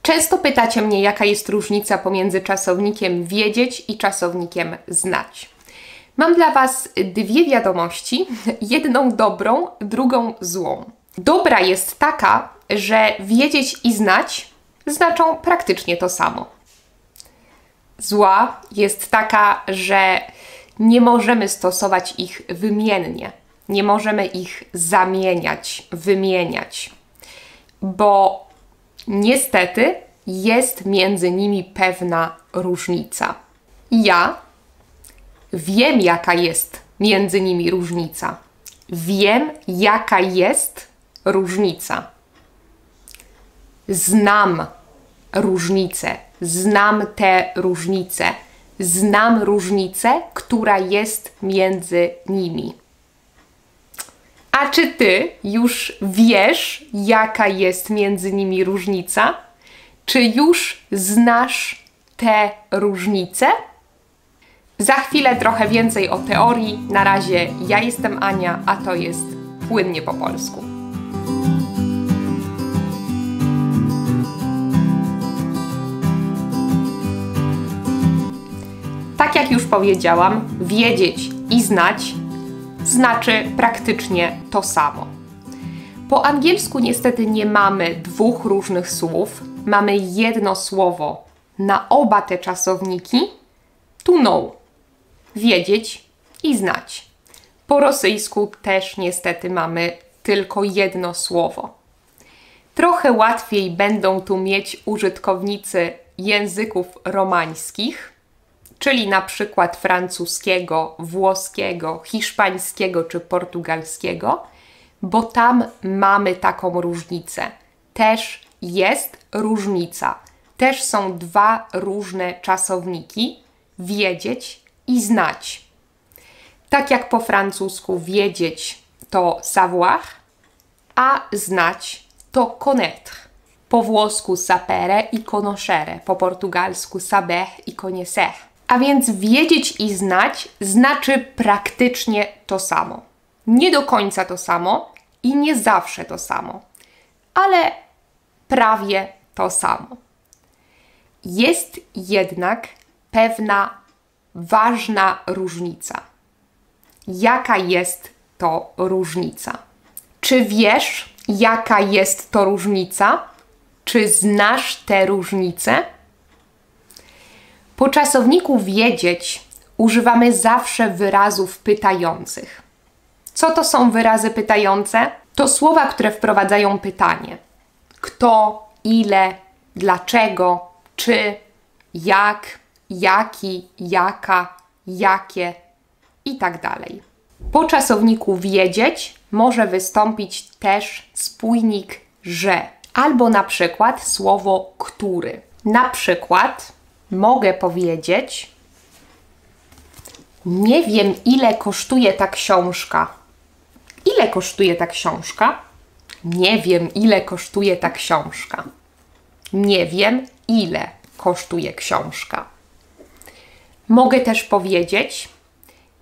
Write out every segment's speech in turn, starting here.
Często pytacie mnie, jaka jest różnica pomiędzy czasownikiem wiedzieć i czasownikiem znać. Mam dla Was dwie wiadomości, jedną dobrą, drugą złą. Dobra jest taka, że wiedzieć i znać znaczą praktycznie to samo. Zła jest taka, że nie możemy stosować ich wymiennie. Nie możemy ich zamieniać, wymieniać, bo niestety jest między nimi pewna różnica. Ja wiem, jaka jest między nimi różnica. Wiem, jaka jest różnica. Znam różnicę. Znam tę różnicę. Znam różnicę, która jest między nimi. A czy Ty już wiesz, jaka jest między nimi różnica? Czy już znasz tę różnicę? Za chwilę trochę więcej o teorii. Na razie ja jestem Ania, a to jest Płynnie po polsku. Tak jak już powiedziałam, wiedzieć i znać znaczy praktycznie to samo. Po angielsku niestety nie mamy dwóch różnych słów. Mamy jedno słowo na oba te czasowniki. To know. Wiedzieć i znać. Po rosyjsku też niestety mamy tylko jedno słowo. Trochę łatwiej będą tu mieć użytkownicy języków romańskich, czyli na przykład francuskiego, włoskiego, hiszpańskiego czy portugalskiego, bo tam mamy taką różnicę. Też jest różnica. Też są dwa różne czasowniki, wiedzieć i znać. Tak jak po francusku wiedzieć to savoir, a znać to connaître. Po włosku sapere i conoscere, po portugalsku saber i conhecer. A więc wiedzieć i znać znaczy praktycznie to samo. Nie do końca to samo i nie zawsze to samo, ale prawie to samo. Jest jednak pewna ważna różnica. Jaka jest to różnica? Czy wiesz, jaka jest to różnica? Czy znasz tę różnicę? Po czasowniku wiedzieć używamy zawsze wyrazów pytających. Co to są wyrazy pytające? To słowa, które wprowadzają pytanie. Kto, ile, dlaczego, czy, jak, jaki, jaka, jakie i tak dalej. Po czasowniku wiedzieć może wystąpić też spójnik że albo na przykład słowo który. Na przykład mogę powiedzieć: nie wiem, ile kosztuje ta książka. Ile kosztuje ta książka? Nie wiem, ile kosztuje ta książka. Nie wiem, ile kosztuje książka. Mogę też powiedzieć: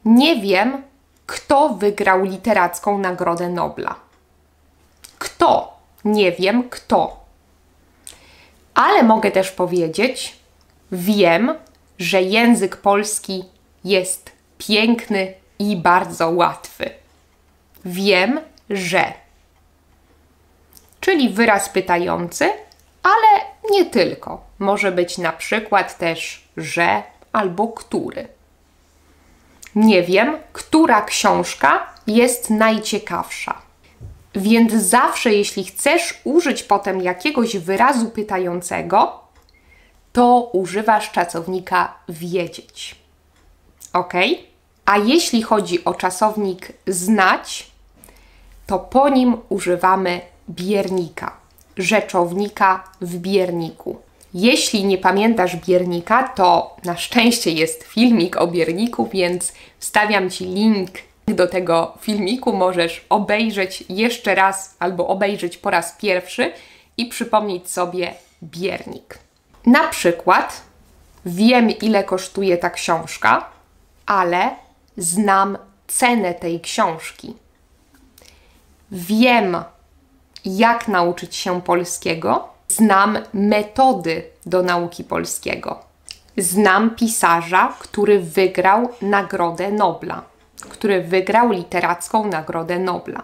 nie wiem, kto wygrał literacką Nagrodę Nobla. Kto? Nie wiem, kto. Ale mogę też powiedzieć: wiem, że język polski jest piękny i bardzo łatwy. Wiem, że. Czyli wyraz pytający, ale nie tylko. Może być na przykład też że albo który. Nie wiem, która książka jest najciekawsza. Więc zawsze, jeśli chcesz użyć potem jakiegoś wyrazu pytającego, to używasz czasownika wiedzieć. Ok? A jeśli chodzi o czasownik znać, to po nim używamy biernika, rzeczownika w bierniku. Jeśli nie pamiętasz biernika, to na szczęście jest filmik o bierniku, więc wstawiam Ci link do tego filmiku. Możesz obejrzeć jeszcze raz albo obejrzeć po raz pierwszy i przypomnieć sobie biernik. Na przykład wiem, ile kosztuje ta książka, ale znam cenę tej książki. Wiem, jak nauczyć się polskiego, Znam metody do nauki polskiego. Znam pisarza, który wygrał Nagrodę Nobla, który wygrał Literacką Nagrodę Nobla.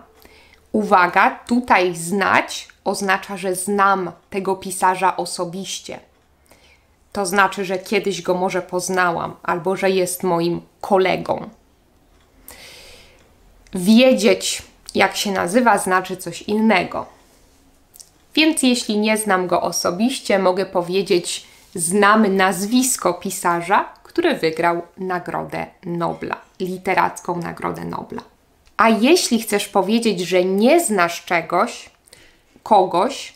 Uwaga, tutaj znać oznacza, że znam tego pisarza osobiście. To znaczy, że kiedyś go może poznałam, albo że jest moim kolegą. Wiedzieć, jak się nazywa, znaczy coś innego. Więc jeśli nie znam go osobiście, mogę powiedzieć: znam nazwisko pisarza, który wygrał Nagrodę Nobla, Literacką Nagrodę Nobla. A jeśli chcesz powiedzieć, że nie znasz kogoś,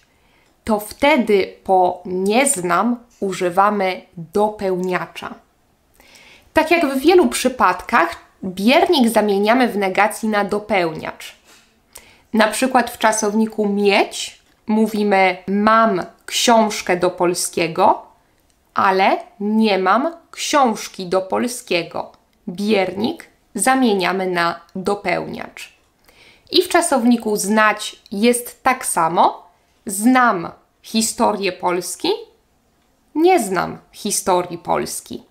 to wtedy po nie znam używamy dopełniacza. Tak jak w wielu przypadkach, biernik zamieniamy w negacji na dopełniacz. Na przykład w czasowniku mieć mówimy: mam książkę do polskiego, ale nie mam książki do polskiego. Biernik zamieniamy na dopełniacz. I w czasowniku znać jest tak samo. Znam historię Polski, nie znam historii Polski.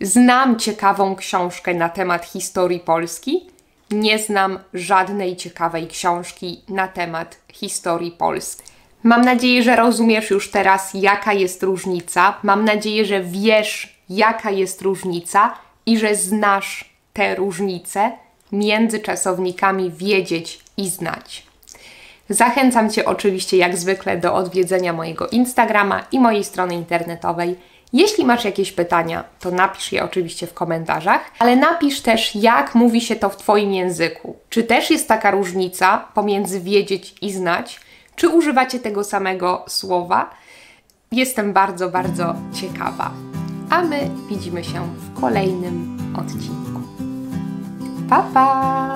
Znam ciekawą książkę na temat historii Polski, nie znam żadnej ciekawej książki na temat historii Polski. Mam nadzieję, że rozumiesz już teraz, jaka jest różnica. Mam nadzieję, że wiesz, jaka jest różnica i że znasz te różnice między czasownikami wiedzieć i znać. Zachęcam Cię oczywiście jak zwykle do odwiedzenia mojego Instagrama i mojej strony internetowej. Jeśli masz jakieś pytania, to napisz je oczywiście w komentarzach, ale napisz też, jak mówi się to w Twoim języku. Czy też jest taka różnica pomiędzy wiedzieć i znać? Czy używacie tego samego słowa? Jestem bardzo, bardzo ciekawa. A my widzimy się w kolejnym odcinku. Pa, pa!